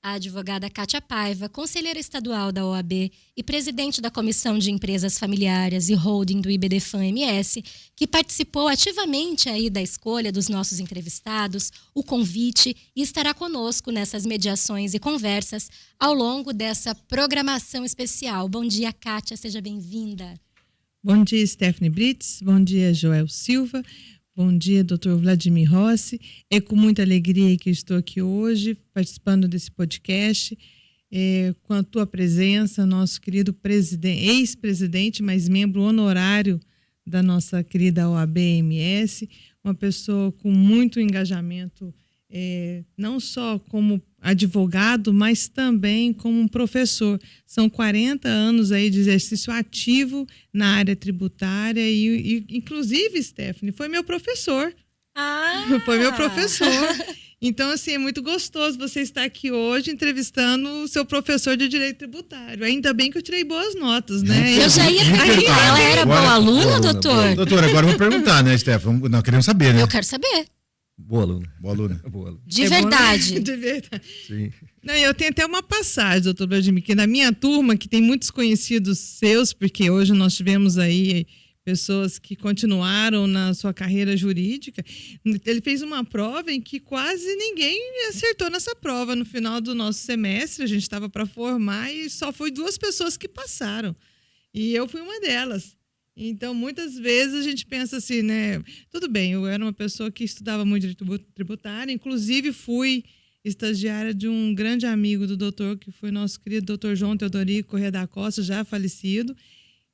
a advogada Kátia Paiva, conselheira estadual da OAB e presidente da Comissão de Empresas Familiares e Holding do IBDFAM-MS, que participou ativamente aí da escolha dos nossos entrevistados, o convite, e estará conosco nessas mediações e conversas ao longo dessa programação especial. Bom dia, Kátia, seja bem-vinda. Bom dia, Stephanie Brits. Bom dia, Joel Silva. Bom dia, Dr. Vladimir Rossi. É com muita alegria que eu estou aqui hoje, participando desse podcast, com a tua presença, nosso querido ex-presidente, mas membro honorário da nossa querida OAB-MS, uma pessoa com muito engajamento, não só como advogado, mas também como um professor. São 40 anos aí de exercício ativo na área tributária e inclusive, Stephanie, foi meu professor. Foi meu professor. Então, assim, é muito gostoso você estar aqui hoje entrevistando o seu professor de Direito Tributário. Ainda bem que eu tirei boas notas, né? Eu já ia perguntar, ela era boa aluna, doutor? Doutor, agora eu vou perguntar, né, Stephanie? Nós queremos saber, né? Eu quero saber. Boa aluna. Boa aluna. Boa aluna. De verdade. Bom, né? De verdade. Sim. Não, eu tenho até uma passagem, doutor Vladimir, que na minha turma, que tem muitos conhecidos seus, porque hoje nós tivemos aí pessoas que continuaram na sua carreira jurídica, ele fez uma prova em que quase ninguém acertou nessa prova. No final do nosso semestre, a gente estava para formar e só foi 2 pessoas que passaram. E eu fui uma delas. Então, muitas vezes a gente pensa assim, né? Tudo bem, eu era uma pessoa que estudava muito direito tributário, inclusive fui estagiária de um grande amigo do doutor, que foi nosso querido doutor João Teodorico Corrêa da Costa, já falecido,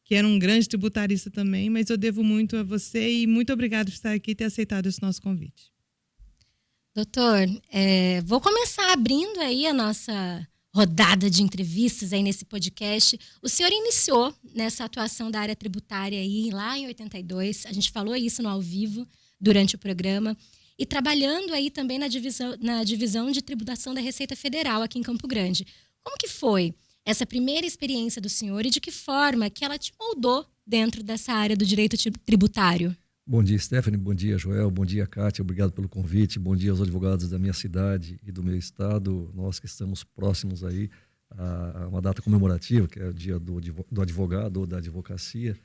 que era um grande tributarista também, mas eu devo muito a você e muito obrigado por estar aqui e ter aceitado esse nosso convite. Doutor, vou começar abrindo aí a nossa rodada de entrevistas aí nesse podcast. O senhor iniciou nessa atuação da área tributária aí lá em 82, a gente falou isso no ao vivo durante o programa, e trabalhando aí também na divisão de tributação da Receita Federal aqui em Campo Grande. Como que foi essa primeira experiência do senhor e de que forma que ela te moldou dentro dessa área do direito tributário? Bom dia, Stephanie. Bom dia, Joel. Bom dia, Kátia. Obrigado pelo convite. Bom dia aos advogados da minha cidade e do meu estado. Nós que estamos próximos aí a uma data comemorativa, que é o dia do advogado ou da advocacia.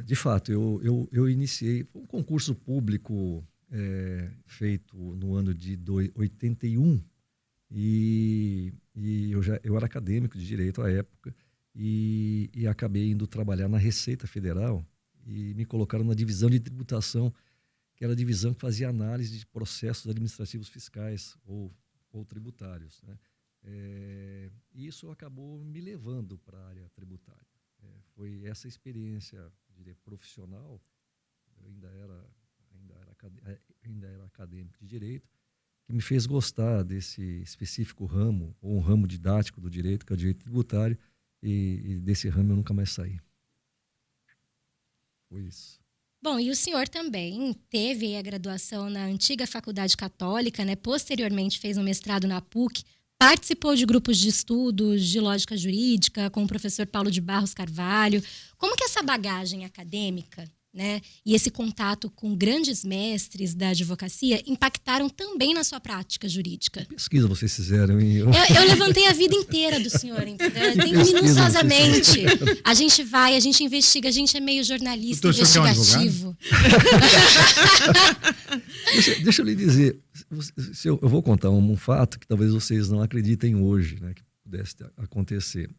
De fato, eu iniciei um concurso público feito no ano de 81 e eu era acadêmico de direito à época e acabei indo trabalhar na Receita Federal e me colocaram na divisão de tributação, que era a divisão que fazia análise de processos administrativos fiscais ou tributários, né? E isso acabou me levando para a área tributária. Foi essa experiência, diria, profissional, eu ainda era acadêmico de direito, que me fez gostar desse específico ramo, ou um ramo didático do direito, que é o direito tributário, e desse ramo eu nunca mais saí. Foi isso. Bom, e o senhor também teve a graduação na antiga Faculdade Católica, né? Posteriormente fez um mestrado na PUC, participou de grupos de estudos de lógica jurídica com o professor Paulo de Barros Carvalho. Como que essa bagagem acadêmica, né, e esse contato com grandes mestres da advocacia impactaram também na sua prática jurídica? Que pesquisa vocês fizeram, hein? Eu levantei a vida inteira do senhor, entendeu? Tem minuciosamente. A gente investiga, a gente é meio jornalista investigativo. Deixa eu lhe dizer, eu vou contar um fato que talvez vocês não acreditem hoje, né, que pudesse acontecer.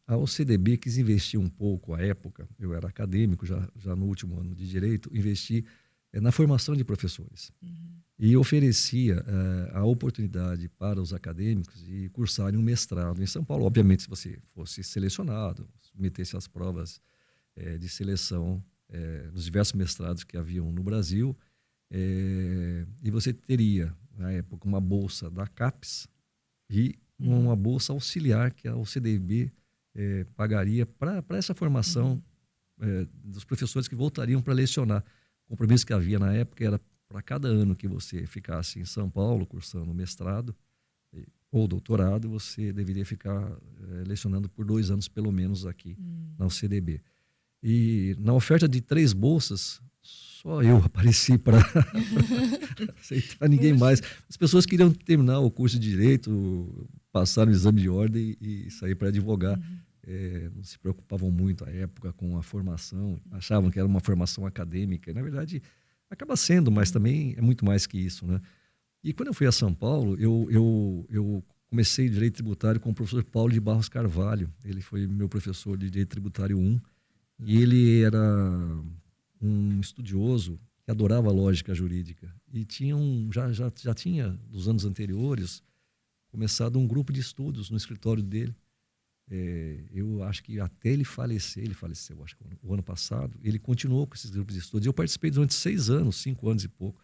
A OCDB quis investir um pouco à época, eu era acadêmico já no último ano de Direito, investi na formação de professores. Uhum. E oferecia a oportunidade para os acadêmicos de cursarem um mestrado em São Paulo. Obviamente, se você fosse selecionado, metesse as provas de seleção nos diversos mestrados que haviam no Brasil, e você teria, na época, uma bolsa da CAPES e uma bolsa auxiliar que a OCDB pagaria para essa formação dos professores que voltariam para lecionar. O compromisso que havia na época era para cada ano que você ficasse em São Paulo cursando mestrado ou doutorado, você deveria ficar lecionando por 2 anos pelo menos aqui na OCDB. E na oferta de 3 bolsas, só eu apareci para aceitar ninguém mais. As pessoas queriam terminar o curso de Direito, passar no exame de ordem e sair para advogar. Não se preocupavam muito à época com a formação, achavam que era uma formação acadêmica. E, na verdade, acaba sendo, mas também é muito mais que isso, né? E quando eu fui a São Paulo, eu comecei Direito Tributário com o professor Paulo de Barros Carvalho. Ele foi meu professor de Direito Tributário 1. E ele era um estudioso que adorava a lógica jurídica. E tinha já tinha, nos anos anteriores, começado um grupo de estudos no escritório dele. Eu acho que até ele faleceu, acho que o ano passado, ele continuou com esses grupos de estudos. Eu participei durante 6 anos, 5 anos e pouco,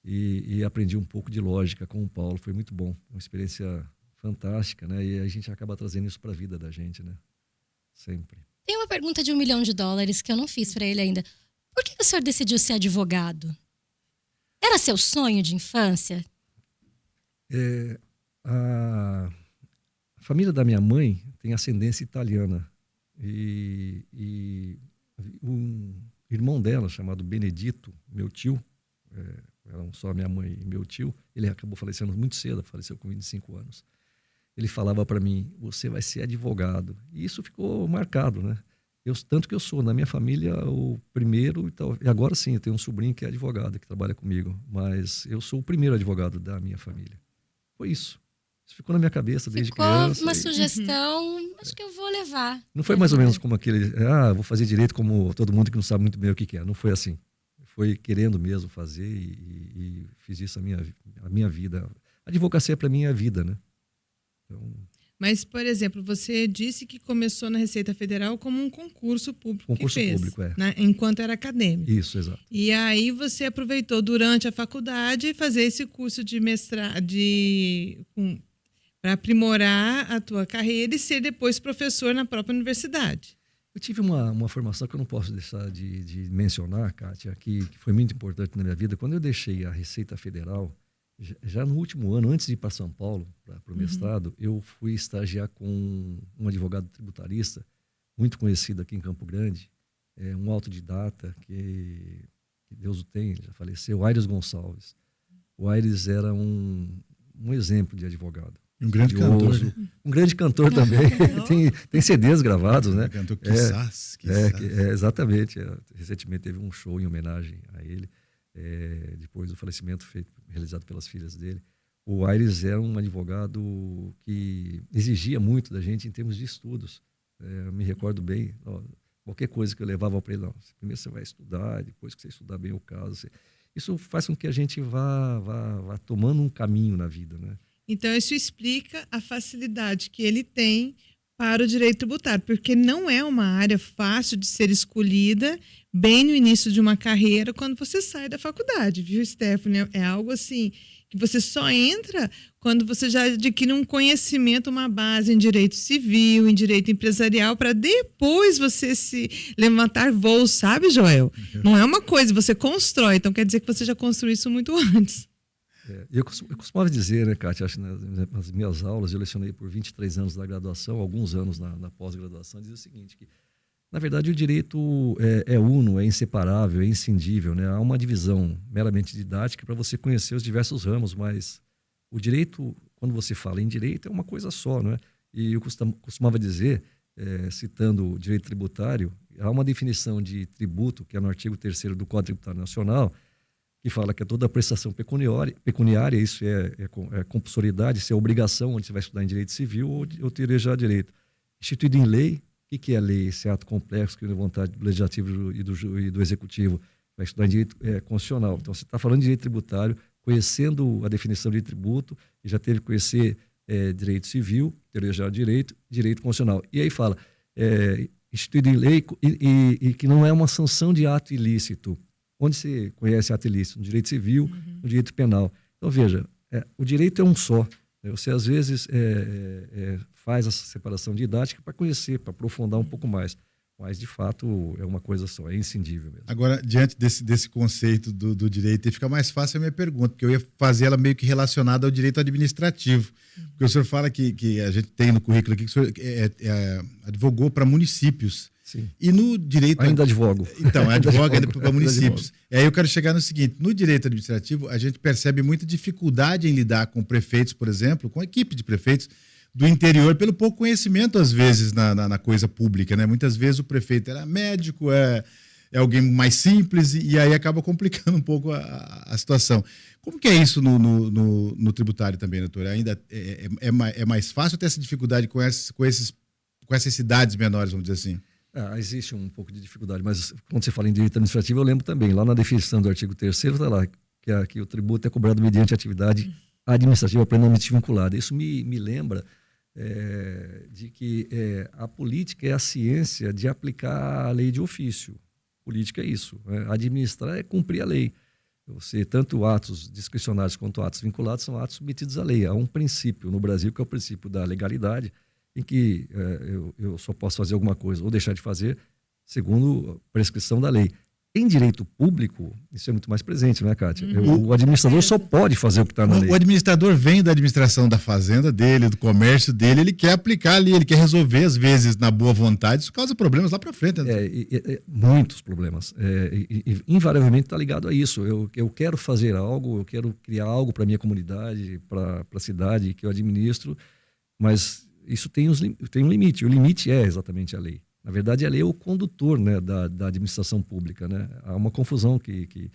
e aprendi um pouco de lógica com o Paulo. Foi muito bom, uma experiência fantástica, né? E a gente acaba trazendo isso para a vida da gente, né? Sempre. Tem uma pergunta de $1 milhão que eu não fiz para ele ainda. Por que o senhor decidiu ser advogado? Era seu sonho de infância? A família da minha mãe tem ascendência italiana. E um irmão dela, chamado Benedito, meu tio, eram só minha mãe e meu tio, ele acabou falecendo muito cedo, faleceu com 25 anos. Ele falava para mim, você vai ser advogado. E isso ficou marcado, né? Tanto que eu sou, na minha família, o primeiro, e agora sim, eu tenho um sobrinho que é advogado, que trabalha comigo, mas eu sou o primeiro advogado da minha família. Foi isso. Isso ficou na minha cabeça desde criança. Ficou uma sugestão, acho que eu vou levar. Não foi mais ou menos como aquele, vou fazer direito como todo mundo que não sabe muito bem o que é. Não foi assim. Foi querendo mesmo fazer e fiz isso a minha vida. A advocacia para mim é a vida, né? Então, mas, por exemplo, você disse que começou na Receita Federal como um concurso público. Concurso público, né, enquanto era acadêmico. Isso, exato. E aí você aproveitou durante a faculdade fazer esse curso de mestrado, para aprimorar a tua carreira e ser depois professor na própria universidade. Eu tive uma formação que eu não posso deixar de mencionar, Kátia, que foi muito importante na minha vida. Quando eu deixei a Receita Federal, já no último ano, antes de ir para São Paulo, para o mestrado, eu fui estagiar com um advogado tributarista, muito conhecido aqui em Campo Grande, um autodidata, que Deus o tem, já faleceu, Aires Gonçalves. O Aires era um exemplo de advogado. Um grande cantor. Um grande cantor também. tem CDs gravados, né? Cantor quizás. Exatamente. Recentemente teve um show em homenagem a ele. Depois do falecimento realizado pelas filhas dele. O Aires era um advogado que exigia muito da gente em termos de estudos. Eu me recordo bem, qualquer coisa que eu levava para ele, primeiro você vai estudar, depois que você estudar bem o caso. Isso faz com que a gente vá tomando um caminho na vida, né? Então, isso explica a facilidade que ele tem para o direito tributário, porque não é uma área fácil de ser escolhida bem no início de uma carreira quando você sai da faculdade, viu, Stephanie? É algo assim que você só entra quando você já adquire um conhecimento, uma base em direito civil, em direito empresarial, para depois você se levantar voo, sabe, Joel? Não é uma coisa, você constrói, então quer dizer que você já construiu isso muito antes. Eu costumava dizer, né, Kátia, acho que nas minhas aulas, eu lecionei por 23 anos na graduação, alguns anos na pós-graduação, dizia o seguinte, que, na verdade, o direito é uno, é inseparável, é inscindível, né? Há uma divisão meramente didática para você conhecer os diversos ramos, mas o direito, quando você fala em direito, é uma coisa só, não é? E eu costumava dizer, citando o direito tributário, há uma definição de tributo, que é no artigo 3º do Código Tributário Nacional, que fala que é toda prestação pecuniária, isso é compulsoriedade, isso é obrigação, onde você vai estudar em direito civil ou teria já direito. Instituído em lei, o que é lei? Esse ato complexo que é vontade do legislativo e do executivo, vai estudar em direito constitucional. Então, você está falando de direito tributário, conhecendo a definição de tributo, e já teve que conhecer direito civil, teoria geral de direito constitucional. E aí fala, instituído em lei e que não é uma sanção de ato ilícito. Onde se conhece ato ilícito? No direito civil, no direito penal. Então, veja, o direito é um só. Você, às vezes, faz essa separação didática para conhecer, para aprofundar um pouco mais. Mas, de fato, é uma coisa só, é inscindível mesmo. Agora, diante desse conceito do direito, fica mais fácil a minha pergunta, porque eu ia fazer ela meio que relacionada ao direito administrativo. Porque o senhor fala que a gente tem no currículo aqui que o senhor advogou para municípios. Sim. E no direito... Ainda advogo. Então, advoga ainda para municípios. Advogo. E aí eu quero chegar no seguinte, no direito administrativo, a gente percebe muita dificuldade em lidar com prefeitos, por exemplo, com a equipe de prefeitos do interior, pelo pouco conhecimento, às vezes, na coisa pública, né? Muitas vezes o prefeito era médico, é alguém mais simples, e aí acaba complicando um pouco a situação. Como que é isso no tributário também, doutor? Ainda é mais fácil ter essa dificuldade com essas cidades menores, vamos dizer assim? Existe um pouco de dificuldade, mas quando você fala em direito administrativo, eu lembro também, lá na definição do artigo 3º, está lá que o tributo é cobrado mediante atividade administrativa plenamente vinculada. Isso me lembra de que a política é a ciência de aplicar a lei de ofício. Política é isso. Administrar é cumprir a lei. Você, tanto atos discricionários quanto atos vinculados são atos submetidos à lei. Há um princípio no Brasil que é o princípio da legalidade, em que eu só posso fazer alguma coisa ou deixar de fazer segundo a prescrição da lei. Em direito público, isso é muito mais presente, não é, Kátia? O administrador só pode fazer o que está na lei. O administrador vem da administração da fazenda dele, do comércio dele, ele quer aplicar ali, ele quer resolver, às vezes, na boa vontade, isso causa problemas lá para frente. Né? Muitos problemas. Invariavelmente está ligado a isso. Eu quero fazer algo, eu quero criar algo para a minha comunidade, para a cidade que eu administro, mas isso tem um limite. O limite é exatamente a lei. Na verdade, a lei é o condutor, né, da administração pública. Né? Há uma confusão que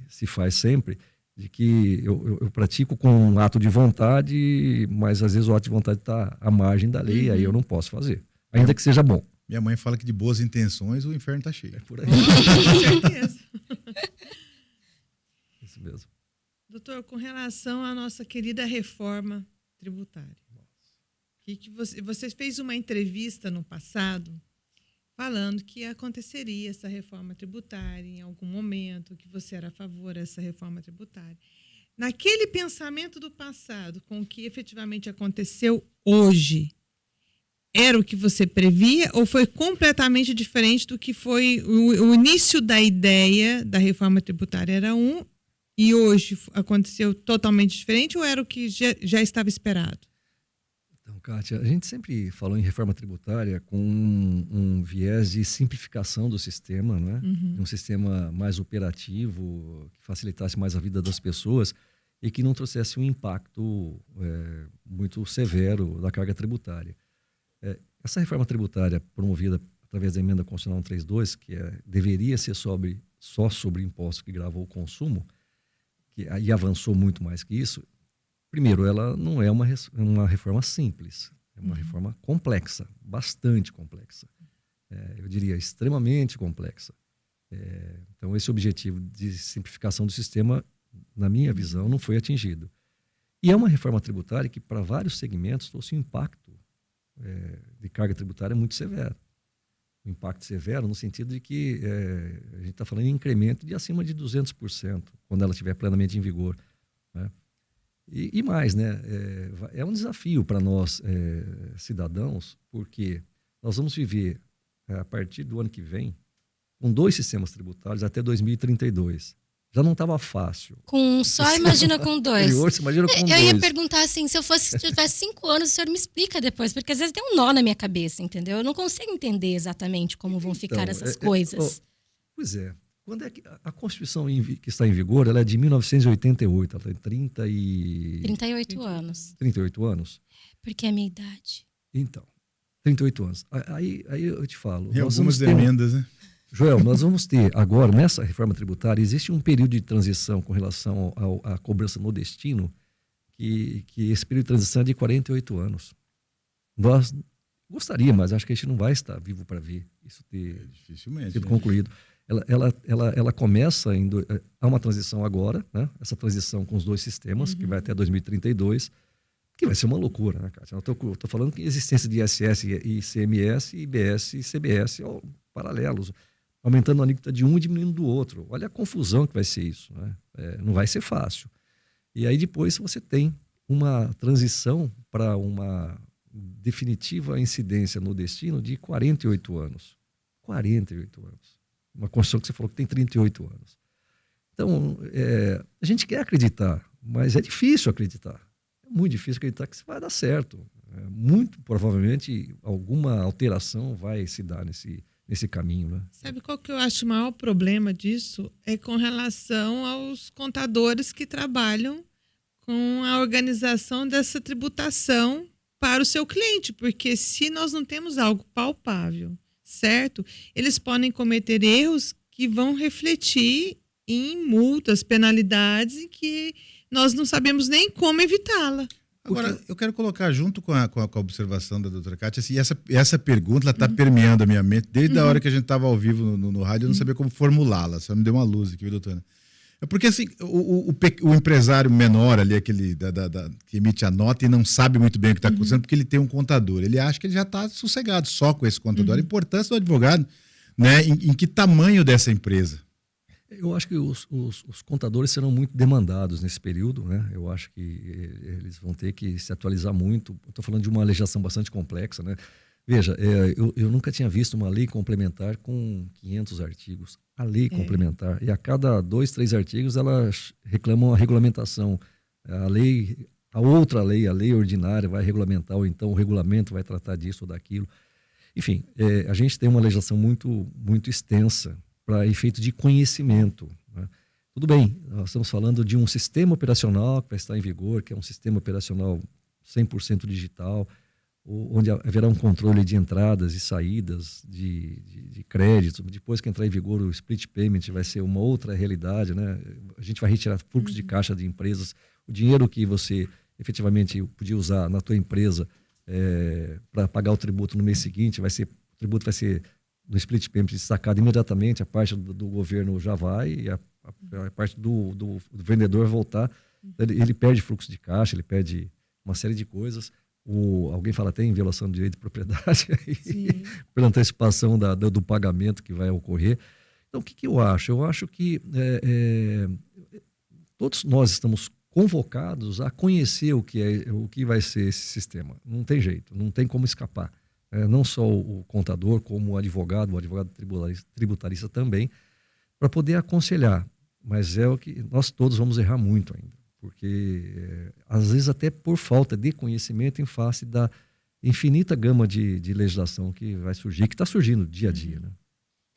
se faz sempre, de que eu pratico com um ato de vontade, mas às vezes o ato de vontade está à margem da lei, aí eu não posso fazer, ainda que seja bom. Minha mãe fala que de boas intenções o inferno está cheio. É por aí. Com certeza. Isso mesmo. Doutor, com relação à nossa querida reforma tributária, que você fez uma entrevista no passado falando que aconteceria essa reforma tributária em algum momento, que você era a favor dessa reforma tributária. Naquele pensamento do passado, com o que efetivamente aconteceu hoje, era o que você previa ou foi completamente diferente do que foi o início da ideia da reforma tributária? Era e hoje aconteceu totalmente diferente ou era o que já estava esperado? Então, Kátia, a gente sempre falou em reforma tributária com um viés de simplificação do sistema, né? Um sistema mais operativo, que facilitasse mais a vida das pessoas e que não trouxesse um impacto muito severo da carga tributária. Essa reforma tributária promovida através da emenda constitucional 132, que deveria ser só sobre impostos que gravam o consumo, que aí avançou muito mais que isso. Primeiro, ela não é uma reforma simples, é uma reforma complexa, bastante complexa. Eu diria extremamente complexa. Então, esse objetivo de simplificação do sistema, na minha visão, não foi atingido. E é uma reforma tributária que, para vários segmentos, trouxe um impacto de carga tributária muito severo. Um impacto severo no sentido de que a gente está falando em incremento de acima de 200%, quando ela estiver plenamente em vigor, né? E mais, né? É um desafio para nós, cidadãos, porque nós vamos viver, a partir do ano que vem, com 2 sistemas tributários até 2032. Já não estava fácil. Com um só, imagina com 2. Você imagina com 2. Eu ia perguntar assim, se eu tivesse 5 anos, o senhor me explica depois, porque às vezes tem um nó na minha cabeça, entendeu? Eu não consigo entender exatamente como vão ficar essas coisas. Pois é. Quando é que a Constituição que está em vigor, ela é de 1988, ela tem 38 anos. 38 anos? Porque é a minha idade. Então, 38 anos. Aí eu te falo. E algumas emendas, né? Joel, nós vamos ter agora, nessa reforma tributária, existe um período de transição com relação à cobrança no destino, que esse período de transição é de 48 anos. Nós gostaríamos, mas acho que a gente não vai estar vivo para ver isso ter sido concluído. Ela começa, há uma transição agora, né? Essa transição com os 2 sistemas, que vai até 2032, que vai ser uma loucura, né, Kátia? Eu estou falando que a existência de ISS, ICMS, IBS e CBS paralelos, aumentando a alíquota de um e diminuindo do outro. Olha a confusão que vai ser isso, né? Não vai ser fácil. E aí depois você tem uma transição para uma definitiva incidência no destino de 48 anos. 48 anos. Uma Constituição que você falou que tem 38 anos. Então, a gente quer acreditar, mas é difícil acreditar. É muito difícil acreditar que isso vai dar certo. muito provavelmente alguma alteração vai se dar nesse caminho, né? Sabe qual que eu acho o maior problema disso? É com relação aos contadores que trabalham com a organização dessa tributação para o seu cliente, porque se nós não temos algo palpável, certo? Eles podem cometer erros que vão refletir em multas, penalidades, em que nós não sabemos nem como evitá-la. Agora, eu quero colocar junto com a observação da doutora Kátia, assim, essa pergunta está permeando a minha mente desde a hora que a gente estava ao vivo no rádio, eu não sabia como formulá-la, só me deu uma luz aqui, viu, doutora? É porque assim, o empresário menor ali, aquele que emite a nota e não sabe muito bem o que está acontecendo, porque ele tem um contador. Ele acha que ele já está sossegado só com esse contador. A importância do advogado, né? Em que tamanho dessa empresa? Eu acho que os contadores serão muito demandados nesse período, né? Eu acho que eles vão ter que se atualizar muito. Estou falando de uma legislação bastante complexa, né? Veja, eu nunca tinha visto uma lei complementar com 500 artigos. A lei complementar. E a cada 2, 3 artigos, elas reclamam a regulamentação. A outra lei, a lei ordinária, vai regulamentar, ou então o regulamento vai tratar disso ou daquilo. Enfim, a gente tem uma legislação muito, muito extensa para efeito de conhecimento, né? Tudo bem, nós estamos falando de um sistema operacional que vai estar em vigor, que é um sistema operacional 100% digital, onde haverá um controle de entradas e saídas de crédito. Depois que entrar em vigor o split payment, vai ser uma outra realidade, né? A gente vai retirar fluxo de caixa de empresas. O dinheiro que você efetivamente podia usar na tua empresa para pagar o tributo no mês seguinte, o tributo vai ser no split payment destacado imediatamente, a parte do governo já vai e a parte do vendedor voltar. Ele perde fluxo de caixa, ele perde uma série de coisas. Alguém fala até em violação do direito de propriedade pela antecipação do pagamento que vai ocorrer. Então, o que eu acho? Eu acho que todos nós estamos convocados a conhecer o que vai ser esse sistema. Não tem jeito, não tem como escapar. Não só o contador, como o advogado tributarista também, para poder aconselhar. Mas é o que nós todos vamos errar muito ainda. Porque, às vezes, até por falta de conhecimento em face da infinita gama de legislação que vai surgir, que está surgindo dia a dia, né?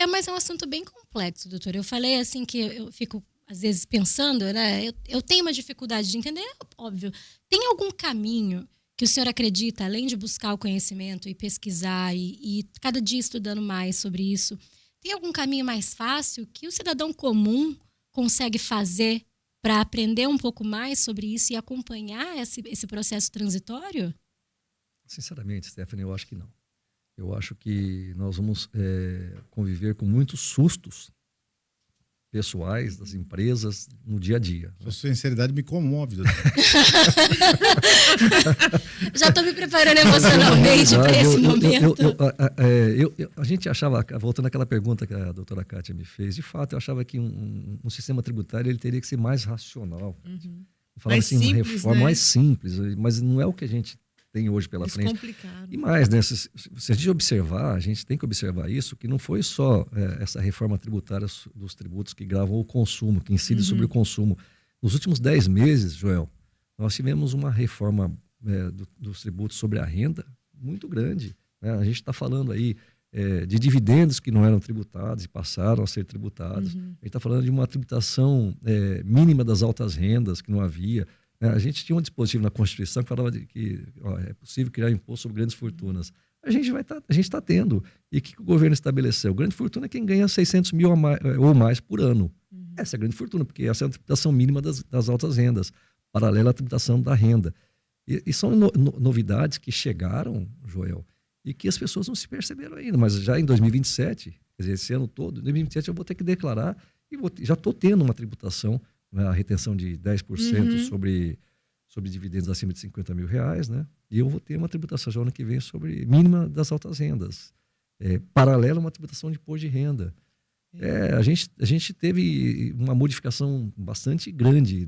Mas é um assunto bem complexo, doutor. Eu falei assim que eu fico, às vezes, pensando, né? Eu tenho uma dificuldade de entender, óbvio. Tem algum caminho que o senhor acredita, além de buscar o conhecimento e pesquisar e cada dia estudando mais sobre isso, tem algum caminho mais fácil que o cidadão comum consegue fazer para aprender um pouco mais sobre isso e acompanhar esse processo transitório? Sinceramente, Stephanie, eu acho que não. Eu acho que nós vamos conviver com muitos sustos pessoais das empresas no dia a dia. Sua sinceridade me comove, doutor. Já estou me preparando emocionalmente para esse momento. A gente achava, voltando àquela pergunta que a doutora Kátia me fez, de fato, eu achava que um sistema tributário ele teria que ser mais racional. Falava assim, uma reforma mais simples, mas não é o que a gente tem hoje pela frente. Complicado. E mais, né? Se a gente observar, a gente tem que observar isso, que não foi só essa reforma tributária dos tributos que gravam o consumo, que incide sobre o consumo. Nos últimos 10 meses, Joel, nós tivemos uma reforma dos tributos sobre a renda muito grande, né? A gente está falando aí de dividendos que não eram tributados e passaram a ser tributados. A gente está falando de uma tributação mínima das altas rendas que não havia. A gente tinha um dispositivo na Constituição que falava que é possível criar imposto sobre grandes fortunas. A gente está tendo. E o que o governo estabeleceu? Grande fortuna é quem ganha 600 mil ou mais por ano. Essa é a grande fortuna, porque essa é a tributação mínima das altas rendas, paralela à tributação da renda. E são novidades que chegaram, Joel, e que as pessoas não se perceberam ainda. Mas já em 2027, quer dizer, esse ano todo, em 2027 eu vou ter que declarar e já estou tendo uma tributação, a retenção de 10% sobre dividendos acima de 50 mil reais, né? E eu vou ter uma tributação já ano que vem sobre mínima das altas rendas. Paralela a uma tributação de imposto de renda. A gente teve uma modificação bastante grande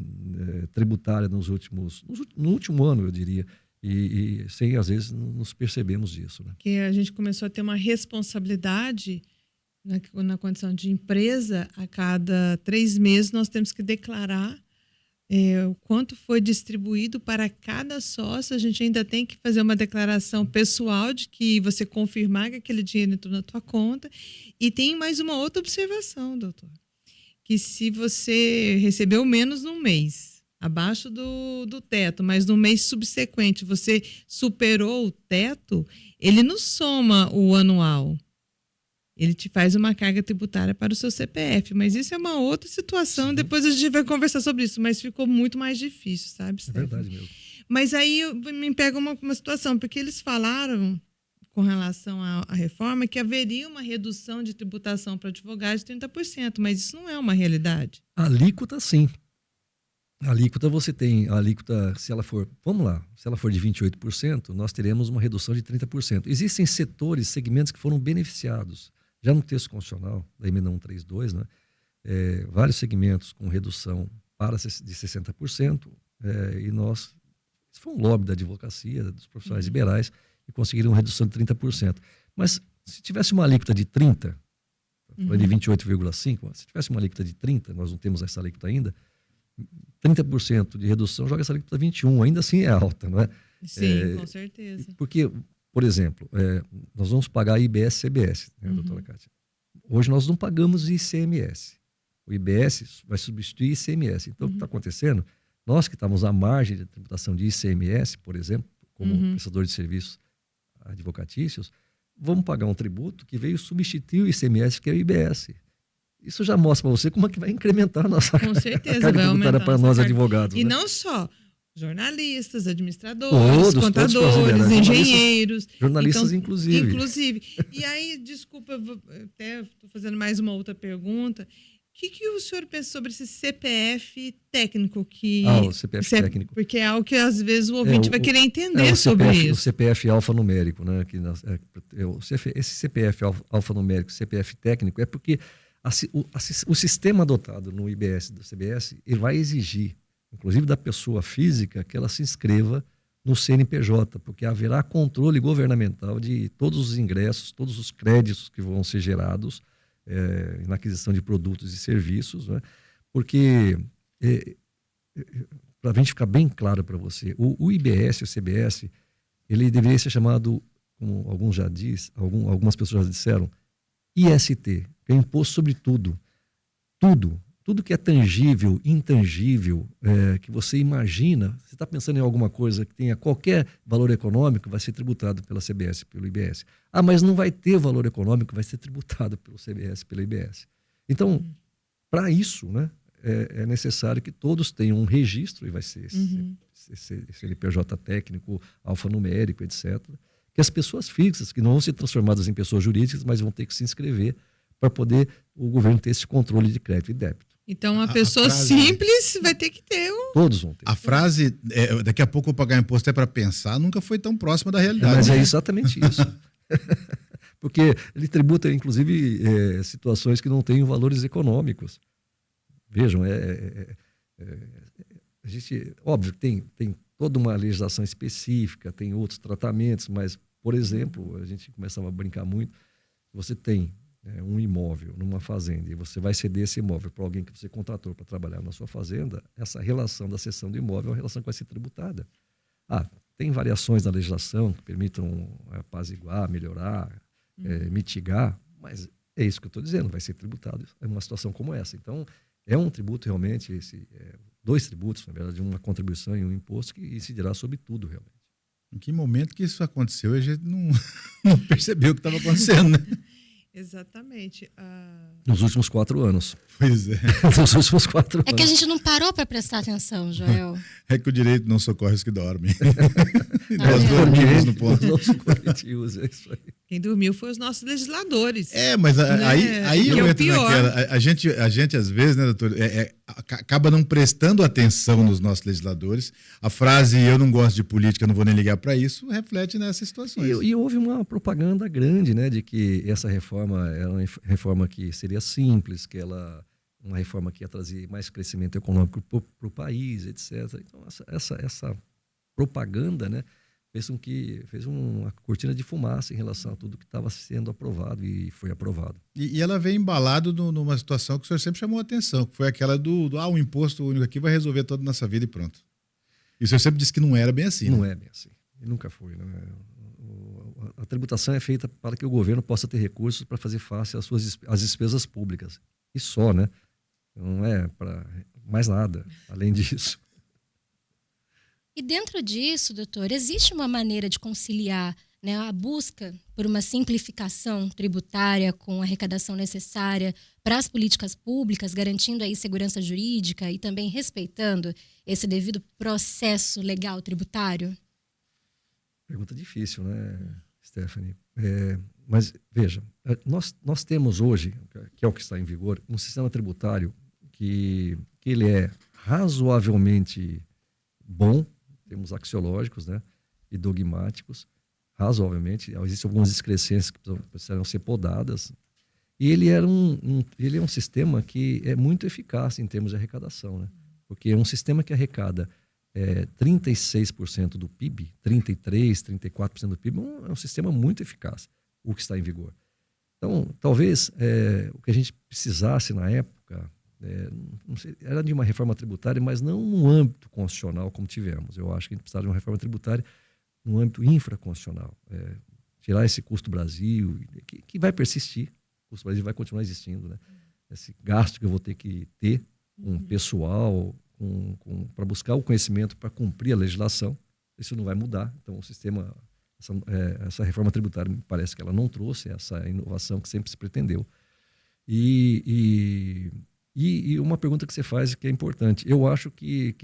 tributária no último ano, eu diria. E sem, às vezes, nos percebemos disso, né? Que a gente começou a ter uma responsabilidade na condição de empresa. A cada 3 meses nós temos que declarar o quanto foi distribuído para cada sócio. A gente ainda tem que fazer uma declaração pessoal de que você confirmar que aquele dinheiro entrou na tua conta. E tem mais uma outra observação, doutor, que se você recebeu menos num mês, abaixo do teto, mas no mês subsequente você superou o teto, ele não soma o anual. Ele te faz uma carga tributária para o seu CPF, mas isso é uma outra situação. Sim. Depois a gente vai conversar sobre isso, mas ficou muito mais difícil, sabe, Stephanie? É verdade mesmo. Mas aí me pega uma situação, porque eles falaram, com relação à reforma, que haveria uma redução de tributação para advogados de 30%, mas isso não é uma realidade. A alíquota, sim. A alíquota, você tem, a alíquota, se ela for, vamos lá, se ela for de 28%, nós teremos uma redução de 30%. Existem setores, segmentos que foram beneficiados. Já no texto constitucional, da emenda 132, né, vários segmentos com redução de 60%, e nós, isso foi um lobby da advocacia, dos profissionais liberais, e conseguiram uma redução de 30%. Mas se tivesse uma alíquota de 30%, de 28,5%, se tivesse uma alíquota de 30%, nós não temos essa alíquota ainda, 30% de redução joga essa alíquota 21%, ainda assim é alta, não é? Sim, com certeza. Porque, por exemplo, nós vamos pagar IBS e CBS, né, doutora Kátia? Hoje nós não pagamos ICMS. O IBS vai substituir ICMS. Então, o que está acontecendo? Nós que estávamos à margem de tributação de ICMS, por exemplo, como prestador de serviços advocatícios, vamos pagar um tributo que veio substituir o ICMS, que é o IBS. Isso já mostra para você como é que vai incrementar a nossa com certeza, carga tributária para nós advogados. E né? não só jornalistas, administradores, contadores, né? engenheiros. Jornalistas, então, inclusive. E aí, desculpa, até estou fazendo mais uma outra pergunta. O que o senhor pensa sobre esse CPF técnico? O CPF técnico. Porque é algo que às vezes o ouvinte vai querer entender sobre isso. O CPF alfanumérico, né? Esse CPF alfanumérico, CPF técnico, é porque o sistema adotado no IBS do CBS, ele vai exigir, inclusive da pessoa física, que ela se inscreva no CNPJ, porque haverá controle governamental de todos os ingressos, todos os créditos que vão ser gerados na aquisição de produtos e serviços, né? Porque, para a gente ficar bem claro para você, o IBS, o CBS, ele deveria ser chamado, como alguns já dizem, algumas pessoas já disseram, IST, que é imposto sobre tudo. Tudo que é tangível, intangível, que você imagina, você está pensando em alguma coisa que tenha qualquer valor econômico, vai ser tributado pela CBS, pelo IBS. Ah, mas não vai ter valor econômico, vai ser tributado pelo CBS, pelo IBS. Então, para isso, né, é necessário que todos tenham um registro, e vai ser esse CNPJ técnico, alfanumérico, etc., que as pessoas fixas, que não vão ser transformadas em pessoas jurídicas, mas vão ter que se inscrever para poder o governo ter esse controle de crédito e débito. Então, a pessoa simples vai ter que ter Todos vão ter. A frase, daqui a pouco eu vou pagar imposto para pensar, nunca foi tão próxima da realidade. Mas é exatamente isso. Porque ele tributa, inclusive, situações que não têm valores econômicos. Vejam, a gente, óbvio, tem toda uma legislação específica, tem outros tratamentos, mas, por exemplo, a gente começava a brincar muito, você tem um imóvel numa fazenda e você vai ceder esse imóvel para alguém que você contratou para trabalhar na sua fazenda, essa relação da cessão do imóvel é uma relação que vai ser tributada. Tem variações na legislação que permitam apaziguar, melhorar, mitigar, mas é isso que eu estou dizendo, vai ser tributado em uma situação como essa. Então, é um tributo realmente, dois tributos, na verdade, uma contribuição e um imposto que incidirá sobre tudo realmente. Em que momento que isso aconteceu, a gente não percebeu o que estava acontecendo, né? Exatamente. Nos últimos 4 anos. Pois é. Nos últimos 4 anos. É que a gente não parou para prestar atenção, Joel. É que o direito não socorre os que dormem. Nós dormimos no ponto. Os nossos coletivos, é isso aí. Quem dormiu foi os nossos legisladores. Mas aí eu entro naquela. A gente, às vezes, né, doutor, acaba não prestando atenção nos nossos legisladores. A frase "eu não gosto de política, não vou nem ligar para isso" reflete nessas situações. E houve uma propaganda grande, né, de que essa reforma era uma reforma que seria simples, que uma reforma que ia trazer mais crescimento econômico para o país, etc. Então, essa propaganda, né, fez uma cortina de fumaça em relação a tudo que estava sendo aprovado e foi aprovado. E ela vem embalado numa situação que o senhor sempre chamou a atenção, que foi aquela o imposto único aqui vai resolver toda a nossa vida e pronto. E o senhor sempre disse que não era bem assim. Não né? é bem assim. E nunca foi. Né? A tributação é feita para que o governo possa ter recursos para fazer face às despesas públicas. E só, né? Não é para mais nada além disso. E dentro disso, doutor, existe uma maneira de conciliar, né, a busca por uma simplificação tributária com a arrecadação necessária para as políticas públicas, garantindo aí segurança jurídica e também respeitando esse devido processo legal tributário? Pergunta difícil, né, Stephanie? Mas, veja, nós temos hoje, que é o que está em vigor, um sistema tributário que ele é razoavelmente bom, termos axiológicos, né, e dogmáticos, razoavelmente. Existem algumas excrescências que precisam ser podadas. E ele é um sistema que é muito eficaz em termos de arrecadação, né? Porque é um sistema que arrecada 36% do PIB, 33%, 34% do PIB, é um sistema muito eficaz, o que está em vigor. Então, talvez o que a gente precisasse na época, não sei, era de uma reforma tributária, mas não no âmbito constitucional como tivemos. Eu acho que a gente precisava de uma reforma tributária no âmbito infraconstitucional. Tirar esse custo Brasil, que vai persistir. O custo Brasil vai continuar existindo. Né? Esse gasto que eu vou ter que ter com o pessoal, para buscar o conhecimento para cumprir a legislação, isso não vai mudar. Então, o sistema, essa reforma tributária, me parece que ela não trouxe essa inovação que sempre se pretendeu. E uma pergunta que você faz que é importante. Eu acho que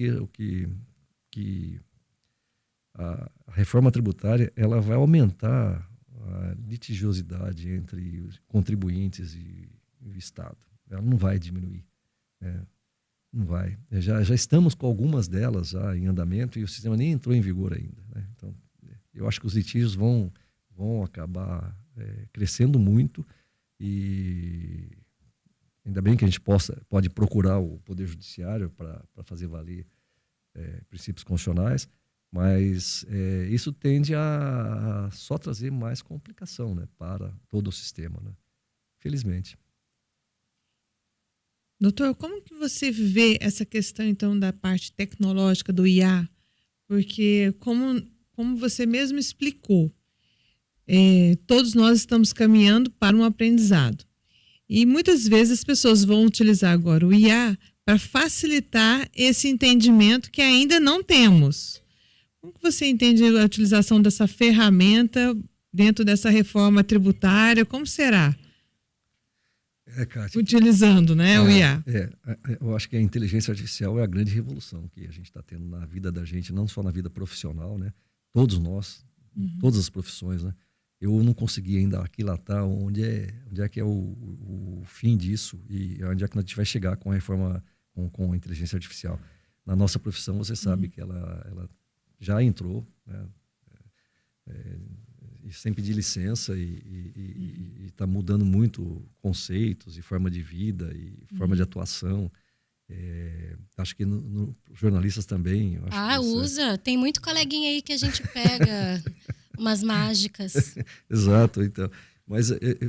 a reforma tributária ela vai aumentar a litigiosidade entre os contribuintes e o Estado. Ela não vai diminuir. Não vai. Já estamos com algumas delas já em andamento e o sistema nem entrou em vigor ainda. Né? Então, eu acho que os litígios vão acabar crescendo muito e ainda bem que a gente pode procurar o Poder Judiciário para fazer valer princípios constitucionais, mas isso tende a só trazer mais complicação, né, para todo o sistema, né? Felizmente. Doutor, como que você vê essa questão, então, da parte tecnológica do IA? Porque, como você mesmo explicou, todos nós estamos caminhando para um aprendizado. E muitas vezes as pessoas vão utilizar agora o IA para facilitar esse entendimento que ainda não temos. Como que você entende a utilização dessa ferramenta dentro dessa reforma tributária? Como será? Kátia, utilizando, né, o IA. Eu acho que a inteligência artificial é a grande revolução que a gente está tendo na vida da gente, não só na vida profissional, né? Todos nós, todas as profissões, né? Eu não consegui ainda aquilatar onde é que é o fim disso e onde é que a gente vai chegar com a reforma, com a inteligência artificial. Na nossa profissão, você sabe que ela já entrou, né? E sem pedir licença e está mudando muito conceitos e forma de vida e forma de atuação. Acho que jornalistas também. Usa. Tem muito coleguinha aí que a gente pega umas mágicas. Exato, então. Mas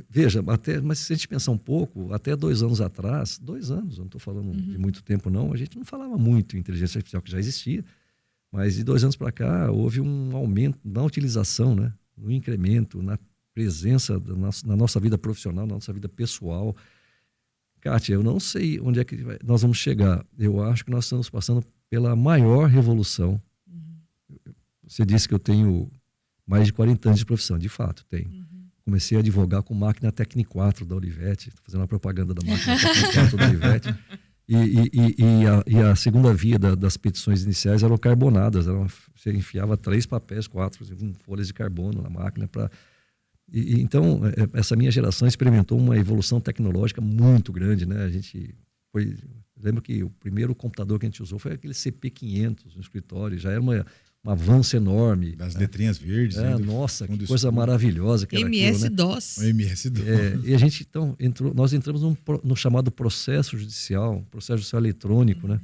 veja, mas se a gente pensar um pouco, até 2 anos atrás, 2 anos, eu não estou falando de muito tempo não, a gente não falava muito em inteligência artificial, que já existia, mas de 2 anos para cá houve um aumento na utilização, né? No incremento, na presença na nossa vida profissional, na nossa vida pessoal. Kátia, eu não sei onde é que nós vamos chegar. Eu acho que nós estamos passando pela maior revolução. Você disse que eu tenho mais de 40 anos de profissão. De fato, tenho. Comecei a advogar com máquina Tecni 4 da Olivetti, fazendo uma propaganda da máquina Tecni 4 da Olivetti. E a segunda via das petições iniciais eram carbonadas. Você enfiava 3 papéis, 4 folhas de carbono na máquina. Então, essa minha geração experimentou uma evolução tecnológica muito grande. Né? Lembro que o primeiro computador que a gente usou foi aquele CP500 no escritório. Já era um avanço enorme. Das letrinhas verdes. Nossa, que coisa maravilhosa que era MS-DOS. Aquilo, né? MS-DOS. E a gente, então, nós entramos no chamado processo judicial eletrônico, né?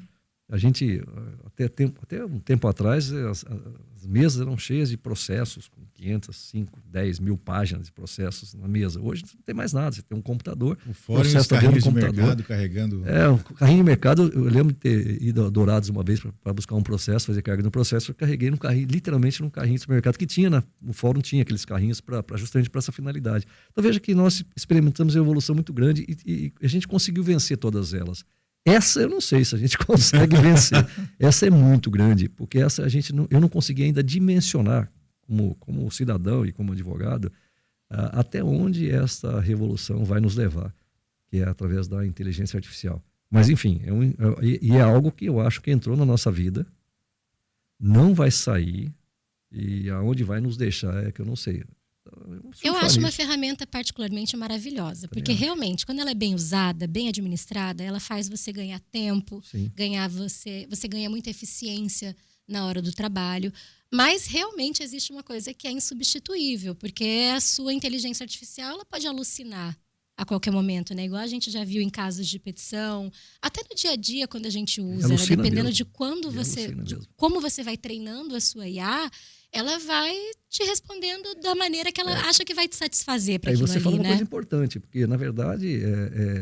A gente, até um tempo atrás, as mesas eram cheias de processos, com 500, 5, 10 mil páginas de processos na mesa. Hoje não tem mais nada, você tem um computador, O fórum e os carrinhos de mercado carregando. O carrinho de mercado, eu lembro de ter ido a Dourados uma vez para buscar um processo, fazer carga no processo, eu carreguei no carrinho, literalmente num carrinho de supermercado que tinha, no fórum tinha aqueles carrinhos justamente para essa finalidade. Então veja que nós experimentamos uma evolução muito grande e a gente conseguiu vencer todas elas. Essa eu não sei se a gente consegue vencer. Essa é muito grande, porque essa eu não consegui ainda dimensionar, como cidadão e como advogado, até onde essa revolução vai nos levar, que é através da inteligência artificial. Mas, enfim, é algo que eu acho que entrou na nossa vida, não vai sair, e aonde vai nos deixar é que eu não sei. Eu acho uma ferramenta particularmente maravilhosa, porque realmente, quando ela é bem usada, bem administrada, ela faz você ganhar tempo, você ganha muita eficiência na hora do trabalho, mas realmente existe uma coisa que é insubstituível, porque a sua inteligência artificial ela pode alucinar a qualquer momento, né? Igual a gente já viu em casos de petição, até no dia a dia quando a gente usa, né? Dependendo mesmo. de como você vai treinando a sua IA, ela vai te respondendo da maneira que ela acha que vai te satisfazer para aquilo ali, né? Você falou uma coisa importante, porque, na verdade,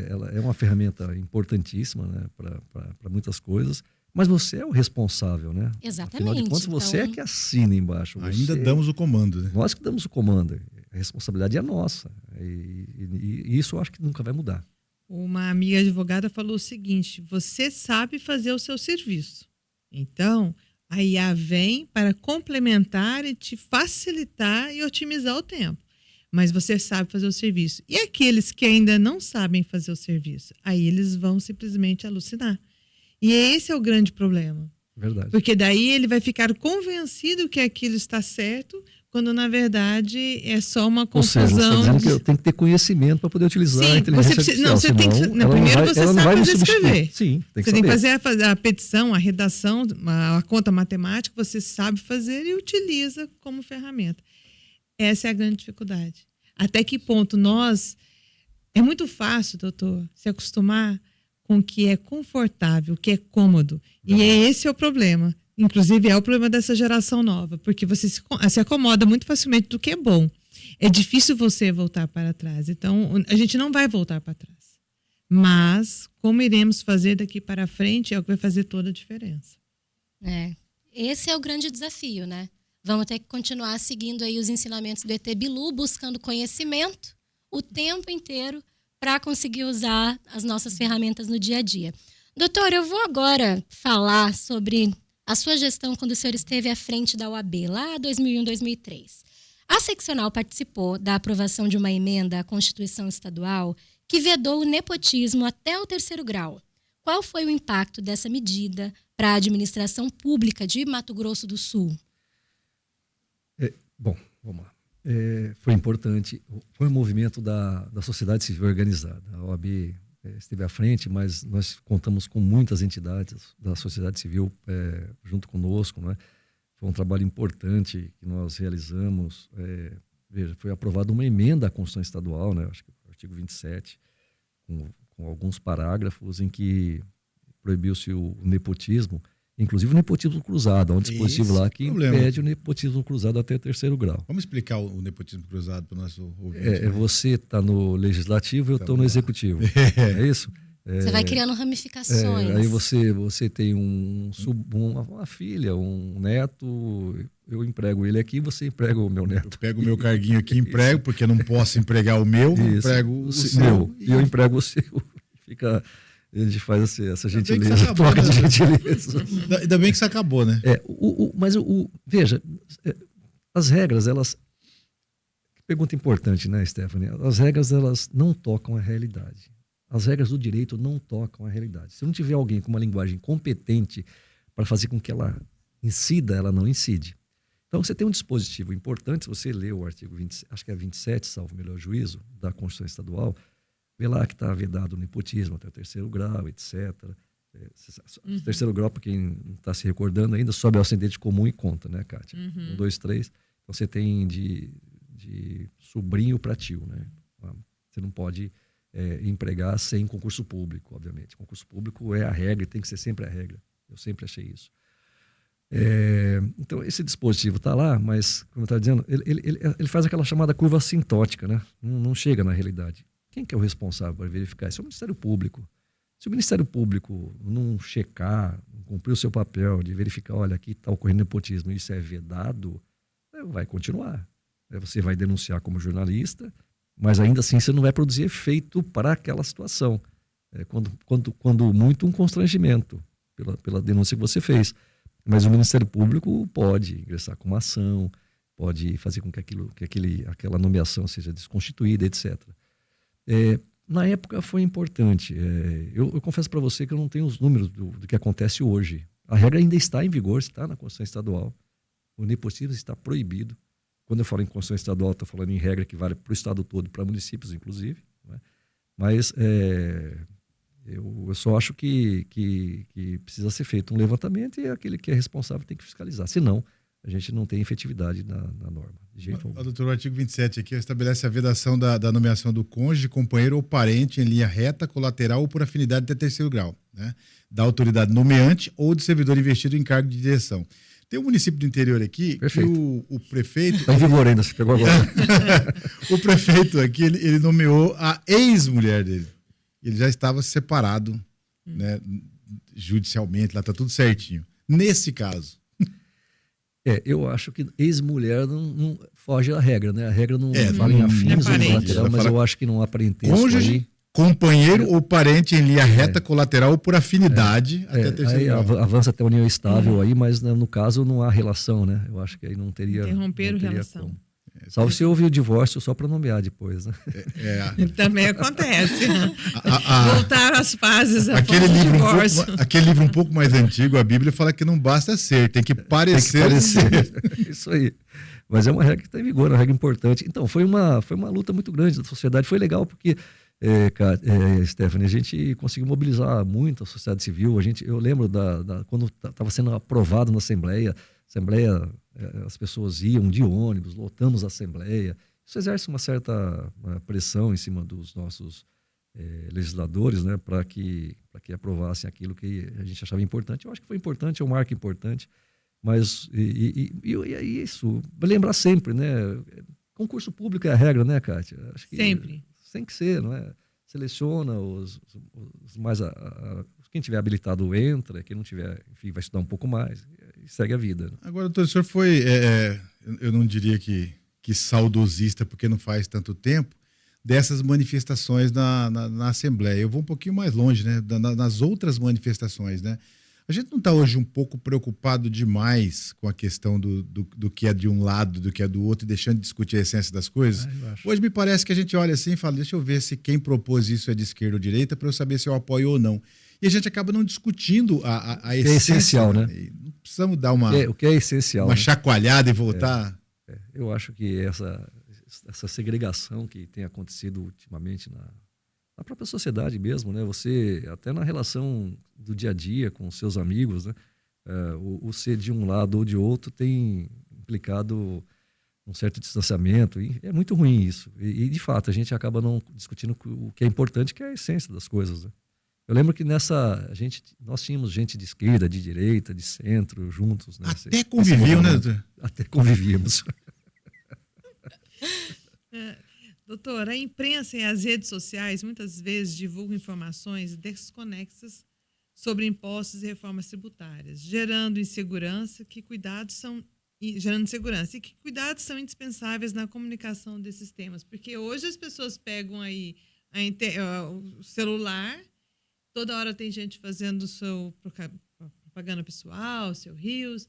ela é uma ferramenta importantíssima, né, para muitas coisas, mas você é o responsável, né? Exatamente. Afinal de contas, você é que assina embaixo. Ainda damos o comando, né? Nós que damos o comando. A responsabilidade é nossa. E isso eu acho que nunca vai mudar. Uma amiga advogada falou o seguinte: você sabe fazer o seu serviço. Então, a IA vem para complementar e te facilitar e otimizar o tempo. Mas você sabe fazer o serviço. E aqueles que ainda não sabem fazer o serviço? Aí eles vão simplesmente alucinar. E esse é o grande problema. Verdade. Porque daí ele vai ficar convencido que aquilo está certo, quando na verdade é só uma confusão. Ou seja, você está dizendo que eu tenho que ter conhecimento para poder utilizar a inteligência artificial. Você tem que, primeiro você sabe fazer escrever. Sim, tem que você tem que fazer a petição, a redação, a conta matemática, você sabe fazer e utiliza como ferramenta. Essa é a grande dificuldade. Até que ponto é muito fácil, doutor, se acostumar com o que é confortável, o que é cômodo. E esse é o problema. Inclusive, é o problema dessa geração nova, porque você se acomoda muito facilmente do que é bom. É difícil você voltar para trás. Então, a gente não vai voltar para trás. Mas, como iremos fazer daqui para frente, é o que vai fazer toda a diferença. Esse é o grande desafio, né? Vamos ter que continuar seguindo aí os ensinamentos do ET Bilu, buscando conhecimento o tempo inteiro para conseguir usar as nossas ferramentas no dia a dia. Doutor, eu vou agora falar sobre a sua gestão quando o senhor esteve à frente da OAB, lá em 2001, 2003. A seccional participou da aprovação de uma emenda à Constituição Estadual que vedou o nepotismo até o 3º grau. Qual foi o impacto dessa medida para a administração pública de Mato Grosso do Sul? Bom, vamos lá. Foi importante, foi um movimento da sociedade civil organizada. A OAB esteve à frente, mas nós contamos com muitas entidades da sociedade civil junto conosco, né? Foi um trabalho importante que nós realizamos. Veja, foi aprovada uma emenda à Constituição Estadual, né? Acho que o artigo 27, com alguns parágrafos em que proibiu-se o nepotismo, inclusive o nepotismo cruzado. Há um dispositivo lá que impede o nepotismo cruzado até o 3º grau. Vamos explicar o nepotismo cruzado para o nosso ouvinte. Você está no legislativo e eu estou no executivo. É isso? Você vai criando ramificações. Aí você tem uma filha, um neto, eu emprego ele aqui, você emprega o meu neto. Eu pego o meu carguinho aqui e emprego, porque eu não posso empregar o meu, emprego o seu. E eu emprego o seu. A gente faz essa gentileza, troca de gentileza. Ainda bem que isso acabou, né? Mas veja, as regras, elas... Pergunta importante, né, Stephanie? As regras, elas não tocam a realidade. As regras do direito não tocam a realidade. Se não tiver alguém com uma linguagem competente para fazer com que ela incida, ela não incide. Então, você tem um dispositivo importante, se você lê o artigo 20, acho que é 27, salvo o melhor juízo, da Constituição Estadual, vê lá que está vedado o nepotismo até o 3º grau, etc. O 3º grau, para quem não está se recordando ainda, sobe ao ascendente comum e conta, né, Kátia? 1, 2, 3. Então, você tem de sobrinho para tio, né? Você não pode empregar sem concurso público, obviamente. Concurso público é a regra e tem que ser sempre a regra. Eu sempre achei isso. Então, esse dispositivo está lá, mas, como eu estava dizendo, ele faz aquela chamada curva assintótica, né? Não chega na realidade. Quem que é o responsável por verificar isso? É o Ministério Público. Se o Ministério Público não checar, não cumprir o seu papel de verificar, olha, aqui está ocorrendo nepotismo, isso é vedado, vai continuar. Você vai denunciar como jornalista, mas ainda assim você não vai produzir efeito para aquela situação. Quando muito, um constrangimento pela denúncia que você fez. Mas o Ministério Público pode ingressar com uma ação, pode fazer com que aquela nomeação seja desconstituída, etc. Na época foi importante. Eu confesso para você que eu não tenho os números do que acontece hoje. A regra ainda está em vigor, está na Constituição Estadual. O nepotismo está proibido. Quando eu falo em Constituição Estadual, estou falando em regra que vale para o Estado todo, para municípios, inclusive. Né? Mas eu só acho que precisa ser feito um levantamento e aquele que é responsável tem que fiscalizar. Senão, a gente não tem efetividade na norma. De jeito algum. Doutor, o artigo 27 aqui estabelece a vedação da nomeação do cônjuge, companheiro ou parente em linha reta, colateral ou por afinidade de terceiro grau, né? Da autoridade nomeante ou de servidor investido em cargo de direção. Tem um município do interior aqui Perfeito. Que o prefeito... Está em vigor ainda, você pegou agora. O prefeito aqui, ele nomeou a ex-mulher dele. Ele já estava separado, né, judicialmente, lá está tudo certinho. Nesse caso... Eu acho que ex-mulher não foge à regra, né? A regra não fala em afins ou parente. lateral, mas eu acho que não há parentesco cônjuge, aí. companheiro ou parente em linha reta, colateral ou por afinidade até terceiro aí grau. avança até a união estável aí, mas no caso não há relação, né? Eu acho que aí não teria... Interromperam não teria relação. como. Salvo se houve o divórcio só para nomear depois, né? Também acontece. Voltar às fases Aquele após o livro, divórcio. aquele livro um pouco mais antigo, a Bíblia fala que não basta ser, tem que parecer. Isso aí. Mas é uma regra que está em vigor, uma regra importante. Então, foi uma luta muito grande da sociedade. Foi legal porque, Stephanie, a gente conseguiu mobilizar muito a sociedade civil. Eu lembro quando estava sendo aprovado na Assembleia, as pessoas iam de ônibus, lotamos a Assembleia. Isso exerce uma certa pressão em cima dos nossos legisladores, né, para que aprovassem aquilo que a gente achava importante. Eu acho que foi importante, é um marco importante, mas é isso. Lembrar sempre, né? Concurso público é a regra, né, Kátia? Acho que Sempre. Tem que ser, não é? Seleciona os mais... quem tiver habilitado entra, quem não tiver, enfim, vai estudar um pouco mais e segue a vida. Né? Agora, doutor, o senhor foi, eu não diria que saudosista, porque não faz tanto tempo, dessas manifestações na Assembleia. Eu vou um pouquinho mais longe, né? Nas outras manifestações, né? A gente não está hoje um pouco preocupado demais com a questão do que é de um lado, do que é do outro, e deixando de discutir a essência das coisas? Hoje me parece que a gente olha assim e fala, deixa eu ver se quem propôs isso é de esquerda ou direita, para eu saber se eu apoio ou não. E a gente acaba não discutindo a essência. É essencial, né? Não precisamos dar o que é essencial, uma né? chacoalhada e voltar. Eu acho que essa segregação que tem acontecido ultimamente na própria sociedade mesmo, né? Você, até na relação do dia a dia com seus amigos, né? O ser de um lado ou de outro tem implicado um certo distanciamento, e é muito ruim isso. E de fato, a gente acaba não discutindo o que é importante, que é a essência das coisas, né? Eu lembro que nós tínhamos gente de esquerda, de direita, de centro, juntos. Né? Até conviviam, né, doutor? Até convivíamos. Doutor, a imprensa e as redes sociais muitas vezes divulgam informações desconexas sobre impostos e reformas tributárias, gerando insegurança e que cuidados são indispensáveis na comunicação desses temas. Porque hoje as pessoas pegam aí o celular, toda hora tem gente fazendo sua propaganda pessoal, seu Reels.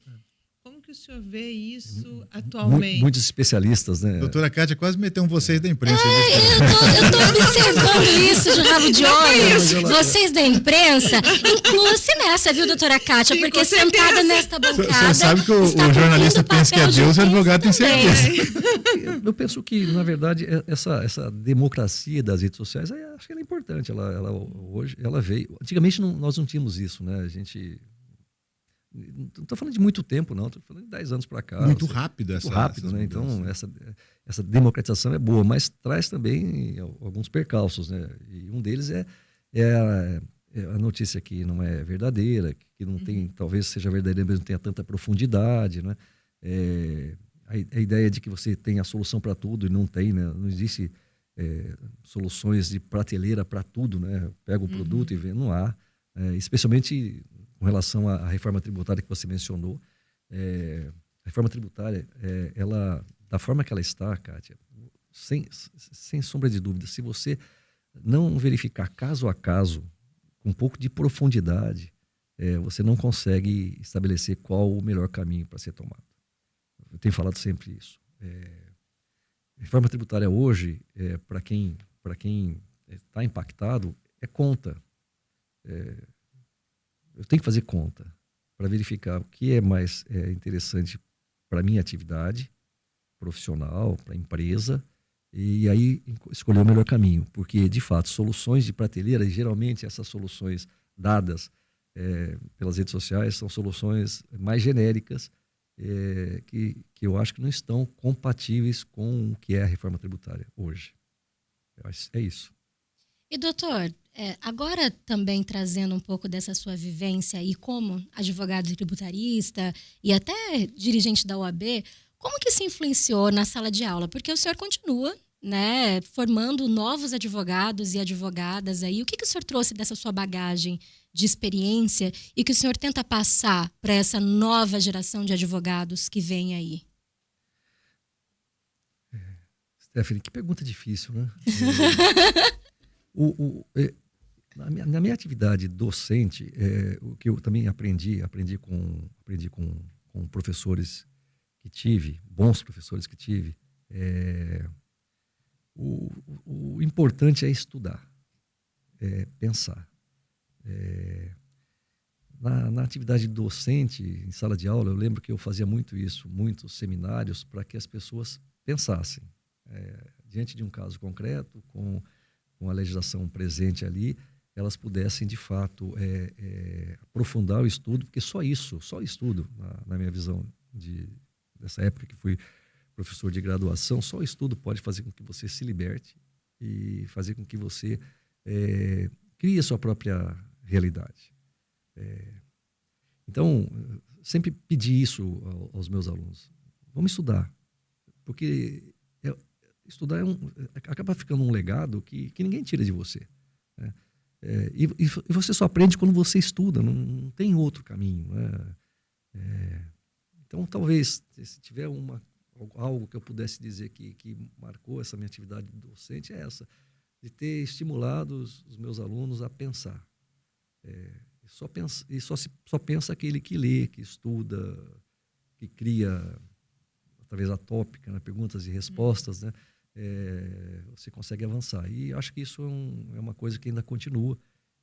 Como que o senhor vê isso atualmente? Muitos especialistas, né? Doutora Kátia quase meteu vocês da imprensa. Eu tô observando isso de rabo de olho. Vocês da imprensa, inclua-se nessa, viu, doutora Kátia? Sim, porque sentada nesta bancada... Você sabe que o jornalista pensa que é Deus, o advogado tem certeza. Eu penso que, na verdade, essa democracia das redes sociais, acho que ela é importante. Hoje ela veio... Antigamente nós não tínhamos isso, né? A gente... Não estou falando de muito tempo, não. Estou falando de 10 anos para cá. Muito rápido essa. Muito rápido, né? Então, essa democratização é boa, mas traz também alguns percalços, né? E um deles é a notícia que não é verdadeira, que não tem, talvez seja verdadeira, mas não tenha tanta profundidade, né? A ideia de que você tem a solução para tudo e não tem, né? Não existe soluções de prateleira para tudo, né? Pega o produto e vê, não há. Especialmente com relação à reforma tributária que você mencionou. A reforma tributária, ela, da forma que ela está, Kátia, sem sombra de dúvida, se você não verificar caso a caso, com um pouco de profundidade, você não consegue estabelecer qual o melhor caminho para ser tomado. Eu tenho falado sempre isso. A reforma tributária hoje, para quem está impactado, é conta. Eu tenho que fazer conta para verificar o que é mais interessante para a minha atividade profissional, para a empresa, e aí escolher o melhor caminho. Porque, de fato, soluções de prateleira, e geralmente essas soluções dadas pelas redes sociais são soluções mais genéricas, que eu acho que não estão compatíveis com o que é a reforma tributária hoje. Eu acho, é isso. E, doutor, agora também trazendo um pouco dessa sua vivência aí como advogado tributarista e até dirigente da OAB, como que isso influenciou na sala de aula? Porque o senhor continua, né, formando novos advogados e advogadas aí. O que o senhor trouxe dessa sua bagagem de experiência e que o senhor tenta passar para essa nova geração de advogados que vem aí? Stephanie, que pergunta difícil, né? Na minha atividade docente, o que eu também aprendi com professores que tive, bons professores que tive, o importante é estudar, pensar. Na atividade docente, em sala de aula, eu lembro que eu fazia muito isso, muitos seminários para que as pessoas pensassem. Diante de um caso concreto, com a legislação presente ali, elas pudessem, de fato, aprofundar o estudo, porque só estudo, na minha visão dessa época que fui professor de graduação, só o estudo pode fazer com que você se liberte e fazer com que você crie a sua própria realidade. Então, sempre pedi isso aos meus alunos. Vamos estudar, porque estudar acaba ficando um legado que ninguém tira de você, né? E você só aprende quando você estuda, não tem outro caminho, né? Então, talvez, se tiver algo que eu pudesse dizer que marcou essa minha atividade docente, é essa, de ter estimulado os meus alunos a pensar. Só pensa aquele que lê, que estuda, que cria, através da tópica, né, perguntas e respostas, né? Você consegue avançar. E acho que isso é uma coisa que ainda continua.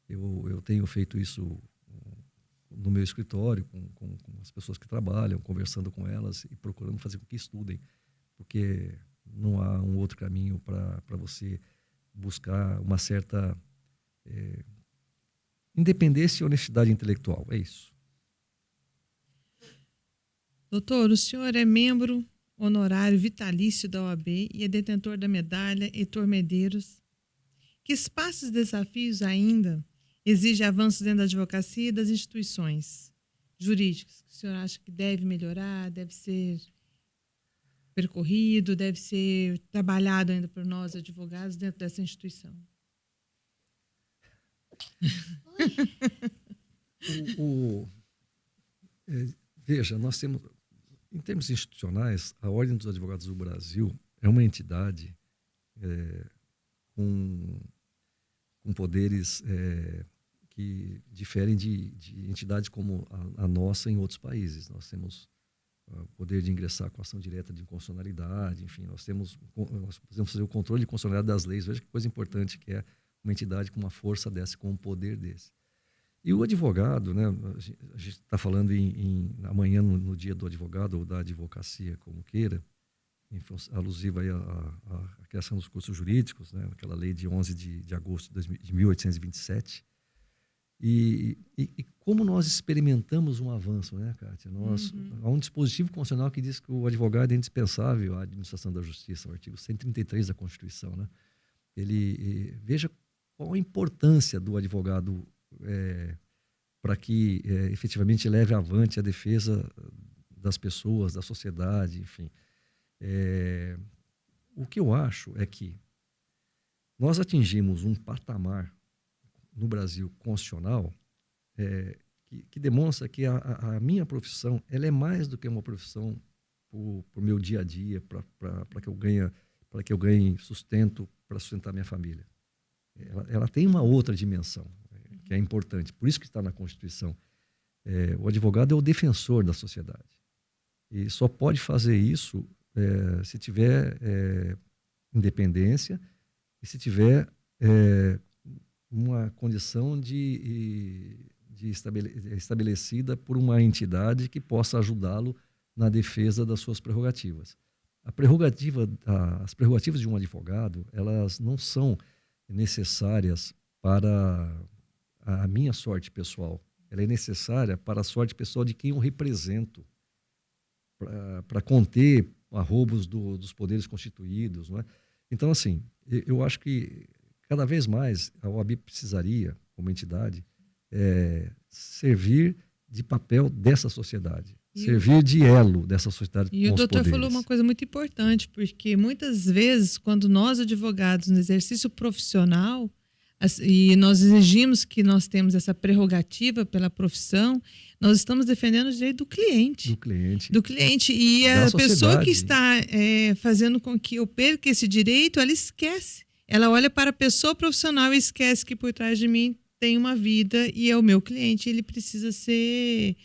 Eu tenho feito isso no meu escritório, com as pessoas que trabalham, conversando com elas e procurando fazer com que estudem, porque não há um outro caminho para você buscar uma certa independência e honestidade intelectual. É isso. Doutor, o senhor é membro honorário vitalício da OAB e é detentor da medalha Heitor Medeiros. Que espaços e desafios ainda exige avanços dentro da advocacia e das instituições jurídicas que o senhor acha que deve melhorar, deve ser percorrido, deve ser trabalhado ainda por nós advogados dentro dessa instituição? Veja, nós temos, em termos institucionais, a Ordem dos Advogados do Brasil é uma entidade com poderes que diferem de entidades como a nossa em outros países. Nós temos o poder de ingressar com ação direta de inconstitucionalidade, enfim, nós podemos fazer o controle de constitucionalidade das leis. Veja que coisa importante que é uma entidade com uma força dessa, com um poder desse. E o advogado, né, a gente está falando amanhã, no dia do advogado, ou da advocacia, como queira, alusiva aí à criação dos cursos jurídicos, né, aquela lei de 11 de agosto de 1827. E como nós experimentamos um avanço, né, Kátia? Há um dispositivo constitucional que diz que o advogado é indispensável à administração da justiça, o artigo 133 da Constituição, né? Veja qual a importância do advogado para que efetivamente leve avante a defesa das pessoas, da sociedade, enfim. O que eu acho é que nós atingimos um patamar no Brasil constitucional que demonstra que a minha profissão ela é mais do que uma profissão para o meu dia a dia, para que eu ganhe sustento para sustentar minha família. Ela tem uma outra dimensão que é importante. Por isso que está na Constituição. O advogado é o defensor da sociedade. E só pode fazer isso se tiver independência e se tiver uma condição estabelecida por uma entidade que possa ajudá-lo na defesa das suas prerrogativas. As prerrogativas de um advogado, elas não são necessárias para a minha sorte pessoal. Ela é necessária para a sorte pessoal de quem eu represento, para conter arroubos dos poderes constituídos, não é? Então, assim, eu acho que cada vez mais a OAB precisaria, como entidade, servir de papel dessa sociedade, servir de elo dessa sociedade com os poderes. E o doutor falou uma coisa muito importante, porque muitas vezes, quando nós advogados no exercício profissional, e nós exigimos que nós temos essa prerrogativa pela profissão, nós estamos defendendo o direito do cliente. Do cliente. E a pessoa que está fazendo com que eu perca esse direito, ela esquece. Ela olha para a pessoa profissional e esquece que por trás de mim tem uma vida e é o meu cliente. Ele precisa ser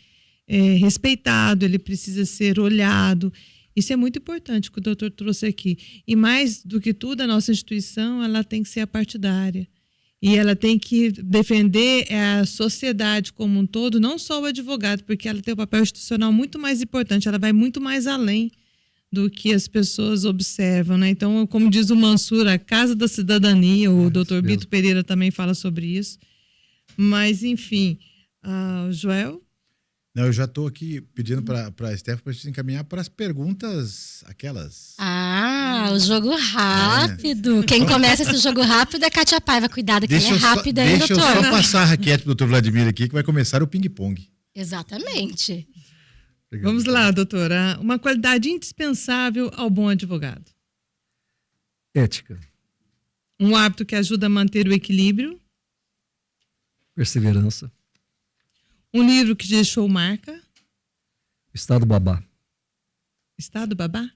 respeitado, ele precisa ser olhado. Isso é muito importante que o doutor trouxe aqui. E mais do que tudo, a nossa instituição ela tem que ser apartidária. E ela tem que defender a sociedade como um todo, não só o advogado, porque ela tem um papel institucional muito mais importante, ela vai muito mais além do que as pessoas observam, né? Então, como diz o Mansur, a Casa da Cidadania, o doutor Bito Pereira também fala sobre isso. Mas, enfim, Joel? Não, eu já estou aqui pedindo para a Steph para a gente encaminhar para as perguntas, aquelas. O jogo rápido. Quem começa esse jogo rápido é Kátia Paiva. Cuidado, que ele é rápido aí, doutor. Deixa eu só passar a raquete pro doutor Vladimir aqui, que vai começar o ping-pong. Exatamente. Vamos lá, doutora. Uma qualidade indispensável ao bom advogado. Ética. Um hábito que ajuda a manter o equilíbrio. Perseverança. Um livro que deixou marca. Estado Babá. Estado Babá?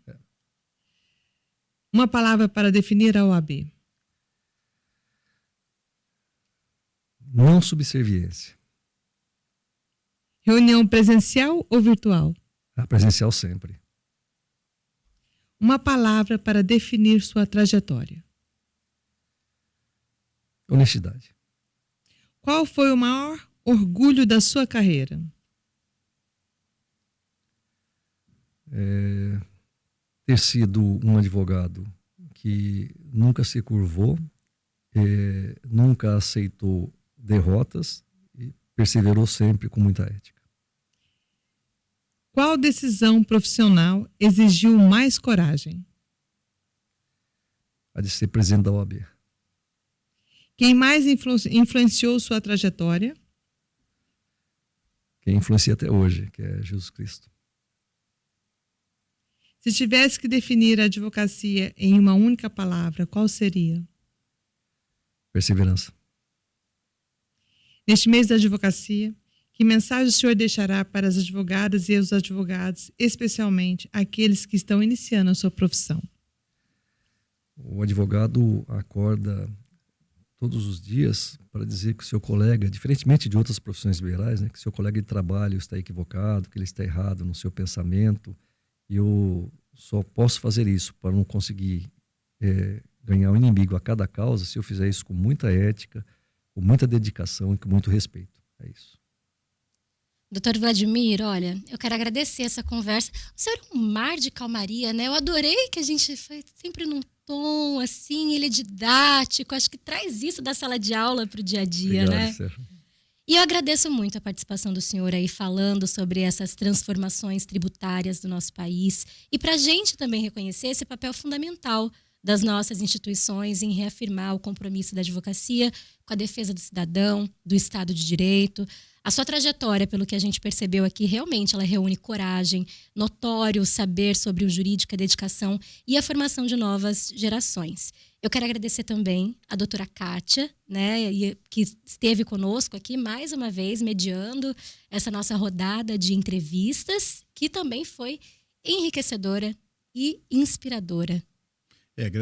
Uma palavra para definir a OAB. Não subserviência. Reunião presencial ou virtual? Presencial sempre. Uma palavra para definir sua trajetória. Honestidade. Qual foi o maior orgulho da sua carreira? Ter sido um advogado que nunca se curvou, nunca aceitou derrotas e perseverou sempre com muita ética. Qual decisão profissional exigiu mais coragem? A de ser presidente da OAB. Quem mais influenciou sua trajetória? Quem influencia até hoje, que é Jesus Cristo. Se tivesse que definir a advocacia em uma única palavra, qual seria? Perseverança. Neste mês da advocacia, que mensagem o senhor deixará para as advogadas e os advogados, especialmente aqueles que estão iniciando a sua profissão? O advogado acorda todos os dias para dizer que o seu colega, diferentemente de outras profissões liberais, né, que o seu colega de trabalho está equivocado, que ele está errado no seu pensamento. E eu só posso fazer isso para não conseguir ganhar um inimigo a cada causa se eu fizer isso com muita ética, com muita dedicação e com muito respeito. É isso. Doutor Vladimir, olha, eu quero agradecer essa conversa. O senhor é um mar de calmaria, né? Eu adorei que a gente foi sempre num tom, assim, ele é didático. Acho que traz isso da sala de aula para o dia a dia, Obrigado, né? Sérgio. E eu agradeço muito a participação do senhor aí falando sobre essas transformações tributárias do nosso país e para a gente também reconhecer esse papel fundamental das nossas instituições em reafirmar o compromisso da advocacia com a defesa do cidadão, do Estado de Direito. A sua trajetória, pelo que a gente percebeu aqui, realmente ela reúne coragem, notório saber sobre o jurídico, a dedicação e a formação de novas gerações. Eu quero agradecer também a doutora Kátia, né, que esteve conosco aqui mais uma vez, mediando essa nossa rodada de entrevistas, que também foi enriquecedora e inspiradora.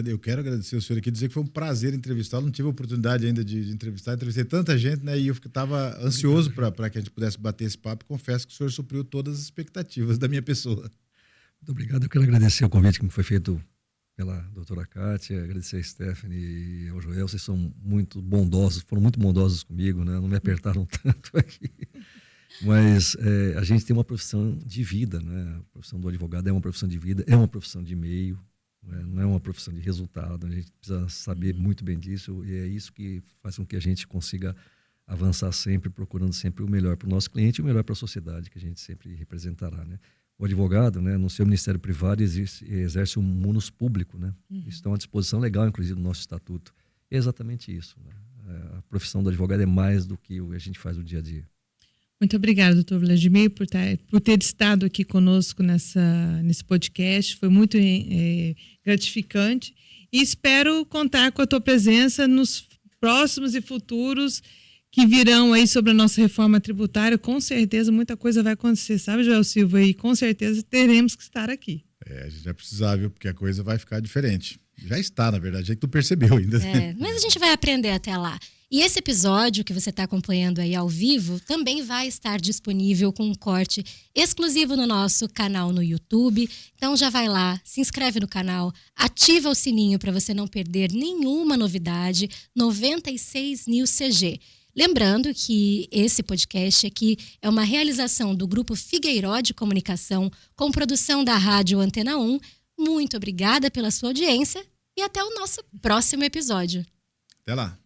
Eu quero agradecer ao senhor aqui, dizer que foi um prazer entrevistá-lo. Não tive a oportunidade ainda de entrevistar, entrevistei tanta gente, né? E eu estava ansioso para que a gente pudesse bater esse papo. Confesso que o senhor supriu todas as expectativas da minha pessoa. Muito obrigado. Eu quero agradecer o convite que me foi feito pela doutora Kátia, agradecer a Stephanie e ao Joel. Vocês são muito bondosos, foram muito bondosos comigo, né? Não me apertaram tanto aqui. Mas a gente tem uma profissão de vida, né? A profissão do advogado é uma profissão de vida, é uma profissão de meio. Não é uma profissão de resultado, a gente precisa saber muito bem disso e é isso que faz com que a gente consiga avançar sempre, procurando sempre o melhor para o nosso cliente e o melhor para a sociedade que a gente sempre representará, né? O advogado, né, no seu ministério privado exerce um munus público, né? Isso está uma disposição legal, inclusive, no nosso estatuto. É exatamente isso, né? A profissão do advogado é mais do que a gente faz no dia a dia. Muito obrigada, doutor Vladimir, por ter estado aqui conosco nesse podcast. Foi muito gratificante e espero contar com a tua presença nos próximos e futuros que virão aí sobre a nossa reforma tributária. Com certeza muita coisa vai acontecer, sabe, Joel Silva? E com certeza teremos que estar aqui. A gente vai precisar, viu? Porque a coisa vai ficar diferente. Já está, na verdade, é que tu percebeu ainda. Mas a gente vai aprender até lá. E esse episódio que você está acompanhando aí ao vivo também vai estar disponível com um corte exclusivo no nosso canal no YouTube. Então já vai lá, se inscreve no canal, ativa o sininho para você não perder nenhuma novidade. 96 News CG. Lembrando que esse podcast aqui é uma realização do Grupo Figueiró de Comunicação com produção da Rádio Antena 1. Muito obrigada pela sua audiência e até o nosso próximo episódio. Até lá.